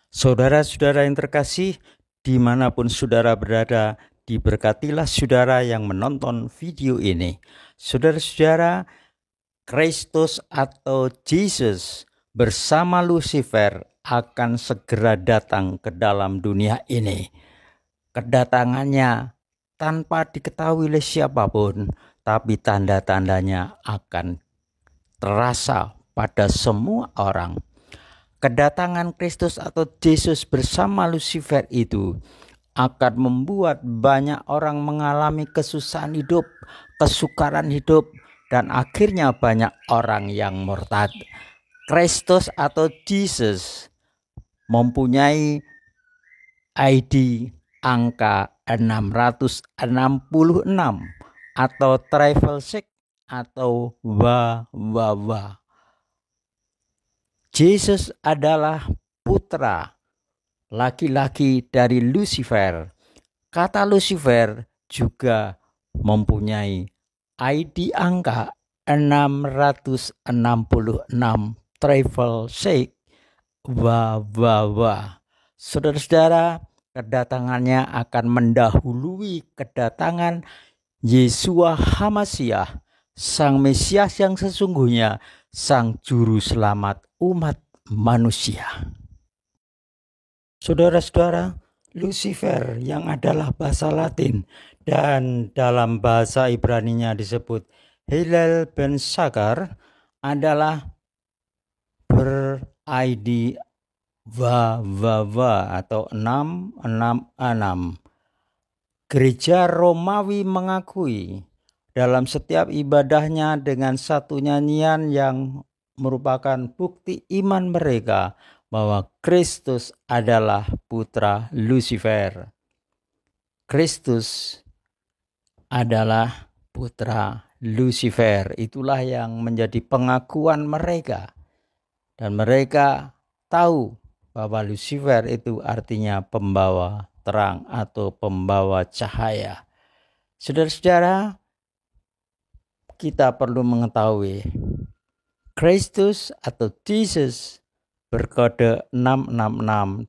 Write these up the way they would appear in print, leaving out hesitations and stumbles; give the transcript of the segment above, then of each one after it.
Saudara-saudara yang terkasih, dimanapun saudara berada, diberkatilah saudara yang menonton video ini. Saudara-saudara, Kristus atau Jesus bersama Lucifer akan segera datang ke dalam dunia ini. Kedatangannya tanpa diketahui oleh siapapun, tapi tanda-tandanya akan terasa pada semua orang. Kedatangan Kristus atau Yesus bersama Lucifer itu akan membuat banyak orang mengalami kesusahan hidup, kesukaran hidup, dan akhirnya banyak orang yang murtad. Kristus atau Jesus mempunyai ID angka 666 atau travel sick atau wa. Yesus adalah putra laki-laki dari Lucifer. Kata Lucifer juga mempunyai ID angka 666 travel sick wa. Saudara-saudara, kedatangannya akan mendahului kedatangan Yeshua HaMasyiah, Sang Mesias yang sesungguhnya, Sang Juru Selamat umat manusia. Saudara-saudara, Lucifer yang adalah bahasa Latin dan dalam bahasa Ibraninya disebut Hillel ben Sakar adalah ber-ID wa atau 666. Gereja Romawi mengakui dalam setiap ibadahnya dengan satu nyanyian yang merupakan bukti iman mereka bahwa Kristus adalah putra Lucifer. Kristus adalah putra Lucifer. Itulah yang menjadi pengakuan mereka. Dan mereka tahu bahwa Lucifer itu artinya pembawa terang atau pembawa cahaya. Saudara-saudara, kita perlu mengetahui Kristus atau Jesus berkode 666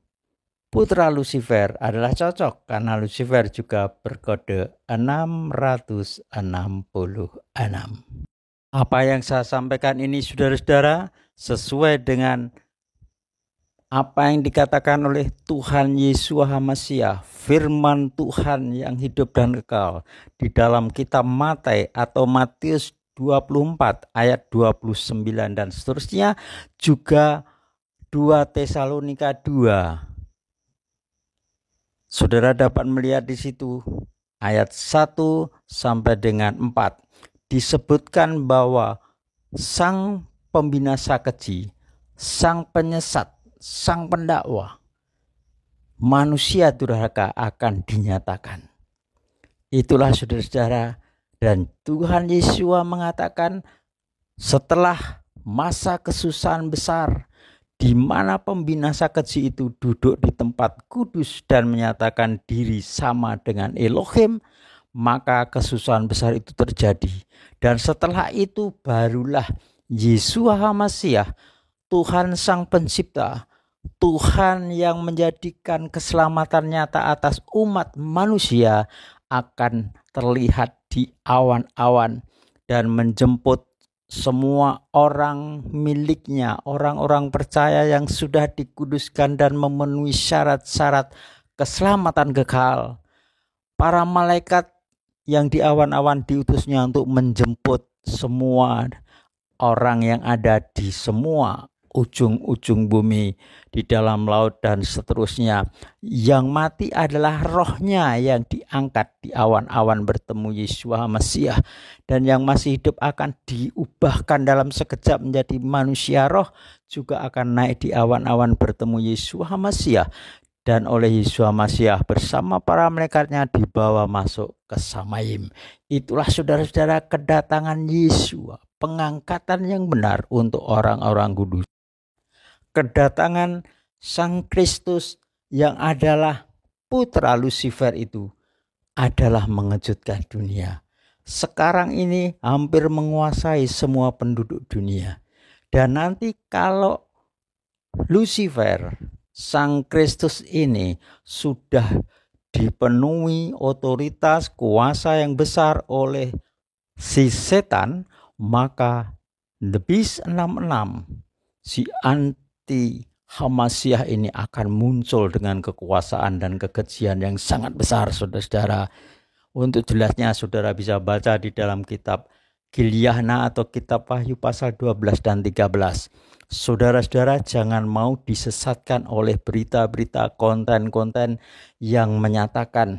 putra Lucifer adalah cocok karena Lucifer juga berkode 666. Apa yang saya sampaikan ini saudara-saudara sesuai dengan apa yang dikatakan oleh Tuhan Yeshua HaMasyiah, firman Tuhan yang hidup dan kekal di dalam kitab Matius atau Matius 24 ayat 29 dan seterusnya, juga 2 Tesalonika 2. Saudara dapat melihat di situ ayat 1 sampai dengan 4 disebutkan bahwa sang pembinasa keji, sang penyesat, sang pendakwa, manusia durhaka akan dinyatakan. Itulah saudara-saudara, dan Tuhan Yesus mengatakan setelah masa kesusahan besar di mana pembinasa keji itu duduk di tempat kudus dan menyatakan diri sama dengan Elohim, maka kesusahan besar itu terjadi. Dan setelah itu barulah Yeshua HaMasyiah, Tuhan Sang Pencipta, Tuhan yang menjadikan keselamatan nyata atas umat manusia akan terlihat di awan-awan dan menjemput semua orang miliknya, orang-orang percaya yang sudah dikuduskan dan memenuhi syarat-syarat keselamatan kekal. Para malaikat yang di awan-awan diutusnya untuk menjemput semua orang yang ada di semua ujung-ujung bumi, di dalam laut dan seterusnya. Yang mati adalah rohnya yang diangkat di awan-awan bertemu Yeshua HaMasyiah, dan yang masih hidup akan diubahkan dalam sekejap menjadi manusia roh, juga akan naik di awan-awan bertemu Yeshua HaMasyiah, dan oleh Yeshua HaMasyiah bersama para malaikatnya dibawa masuk ke Samayim. Itulah saudara-saudara kedatangan Yeshua, pengangkatan yang benar untuk orang-orang kudus. Kedatangan Sang Kristus yang adalah putra Lucifer itu adalah mengejutkan dunia. Sekarang ini hampir menguasai semua penduduk dunia. Dan nanti kalau Lucifer, Sang Kristus ini sudah dipenuhi otoritas kuasa yang besar oleh si setan, maka The Beast 66, si anti Hamasiah ini akan muncul dengan kekuasaan dan kekejian yang sangat besar, saudara-saudara. Untuk jelasnya saudara bisa baca di dalam kitab Gilyahna atau kitab Wahyu pasal 12 dan 13. Saudara-saudara jangan mau disesatkan oleh berita-berita, konten-konten yang menyatakan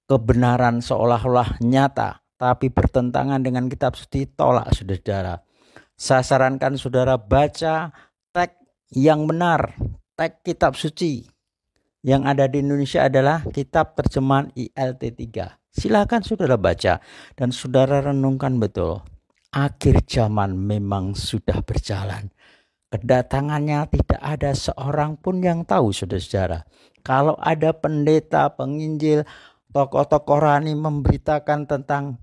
kebenaran seolah-olah nyata, tapi bertentangan dengan kitab suci. Tolak, saudara-saudara. Saya sarankan saudara baca teks yang benar, teks kitab suci. Yang ada di Indonesia adalah kitab terjemahan ILT3. Silakan saudara baca dan saudara renungkan betul. Akhir zaman memang sudah berjalan. Kedatangannya tidak ada seorang pun yang tahu, saudara-saudara. Kalau ada pendeta, penginjil, tokoh-tokoh rohani memberitakan tentang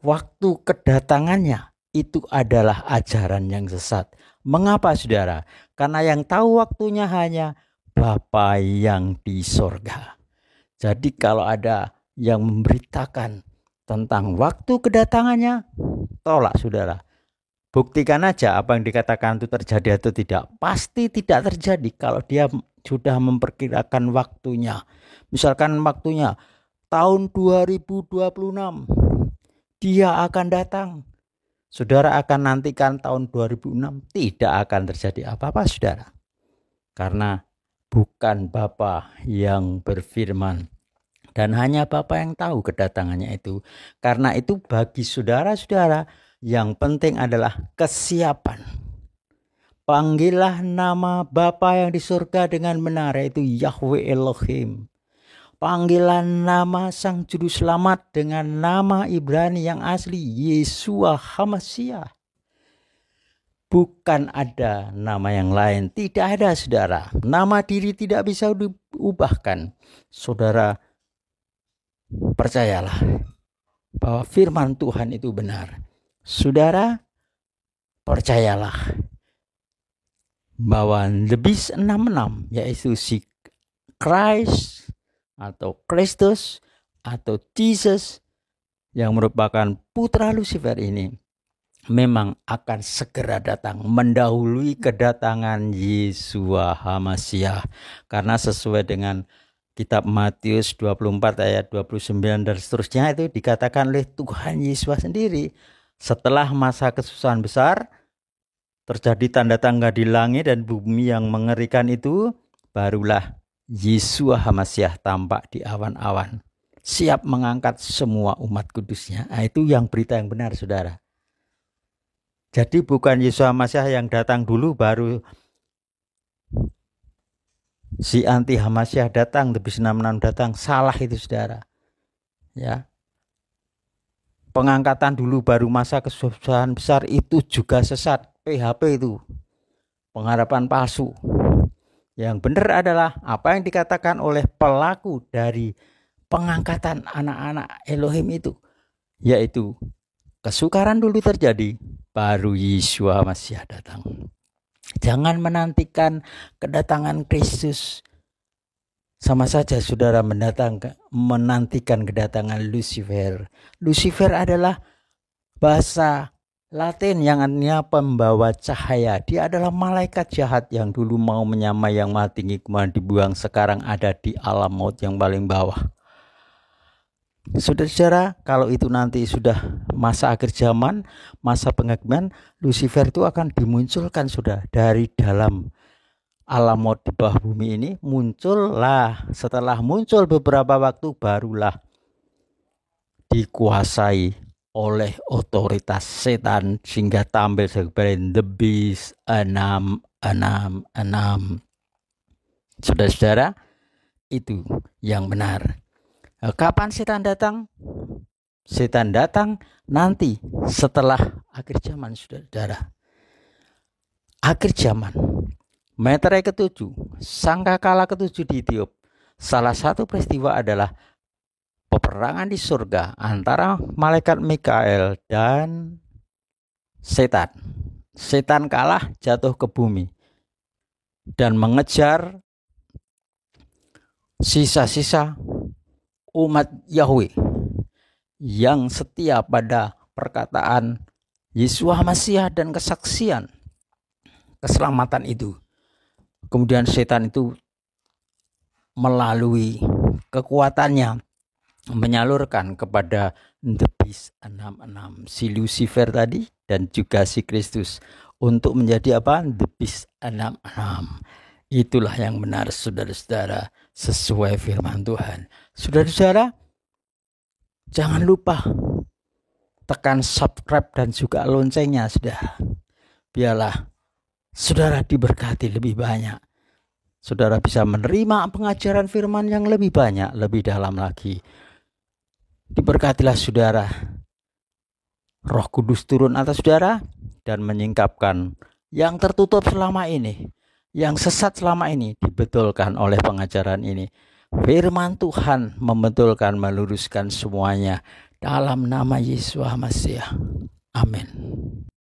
waktu kedatangannya, itu adalah ajaran yang sesat. Mengapa, saudara? Karena yang tahu waktunya hanya Bapa yang di sorga. Jadi kalau ada yang memberitakan tentang waktu kedatangannya, tolak, saudara. Buktikan aja apa yang dikatakan itu terjadi atau tidak. Pasti tidak terjadi kalau dia sudah memperkirakan waktunya. Misalkan waktunya tahun 2026 dia akan datang. Saudara akan nantikan tahun 2006, tidak akan terjadi apa-apa, saudara. Karena bukan Bapa yang berfirman. Dan hanya Bapa yang tahu kedatangannya itu. Karena itu bagi saudara-saudara, yang penting adalah kesiapan. Panggillah nama Bapa yang di surga dengan benar, yaitu Yahweh Elohim. Panggilan nama Sang Juru Selamat dengan nama Ibrani yang asli, Yeshua HaMashiach. Bukan ada nama yang lain, tidak ada, saudara. Nama diri tidak bisa diubahkan. Saudara, percayalah bahwa firman Tuhan itu benar. Saudara, percayalah bahwa The Beast 66, yaitu si Christ atau Kristus atau Jesus yang merupakan putra Lucifer ini memang akan segera datang, mendahului kedatangan Yeshua HaMashiach. Karena sesuai dengan kitab Matius 24 ayat 29 dan seterusnya, itu dikatakan oleh Tuhan Yesus sendiri, setelah masa kesusahan besar terjadi tanda-tanda di langit dan bumi yang mengerikan itu, barulah Yeshua HaMashiach tampak di awan-awan, siap mengangkat semua umat kudusnya. Nah, itu yang berita yang benar, saudara. Jadi bukan Yeshua HaMashiach yang datang dulu baru si anti HaMashiach datang, The Beast 66 datang. Salah itu, saudara. Ya. Pengangkatan dulu baru masa kesusahan besar itu juga sesat. PHP itu pengharapan palsu. Yang benar adalah apa yang dikatakan oleh pelaku dari pengangkatan anak-anak Elohim itu, yaitu kesukaran dulu terjadi, baru Yeshua HaMashiach datang. Jangan menantikan kedatangan Kristus. Sama saja saudara menantikan kedatangan Lucifer. Lucifer adalah bahasa Latin yang artinya pembawa cahaya. Dia adalah malaikat jahat yang dulu mau menyamai yang maha tinggi, kemudian dibuang, sekarang ada di alam maut yang paling bawah. Saudara-saudara, kalau itu nanti sudah masa akhir zaman, masa penghakiman, Lucifer itu akan dimunculkan, sudah dari dalam alam maut di bawah bumi ini. Muncullah, setelah muncul beberapa waktu barulah dikuasai oleh otoritas setan sehingga tampil sebagai The Beast 666. Saudara-saudara, itu yang benar. Kapan setan datang? Setan datang nanti setelah akhir zaman, saudara. Akhir zaman. Meterai ke-7, sangkakala ke-7 di Etiop. Salah satu peristiwa adalah peperangan di surga antara malaikat Mikael dan setan. Setan kalah, jatuh ke bumi. dan mengejar sisa-sisa umat Yahweh yang setia pada perkataan Yeshua Masiah dan kesaksian keselamatan itu. Kemudian setan itu melalui kekuatannya menyalurkan kepada The Beast 66, si Lucifer tadi dan juga si Kristus, untuk menjadi apa? The Beast 66. Itulah yang benar, saudara-saudara, sesuai firman Tuhan. Saudara-saudara, jangan lupa tekan subscribe dan juga loncengnya, saudara. Biarlah saudara diberkati lebih banyak. Saudara bisa menerima pengajaran firman yang lebih banyak, lebih dalam lagi. Diberkatilah saudara. Roh Kudus turun atas saudara dan menyingkapkan yang tertutup selama ini, yang sesat selama ini, dibetulkan oleh pengajaran ini. Firman Tuhan membetulkan, meluruskan semuanya dalam nama Yesus Masiah. Amin.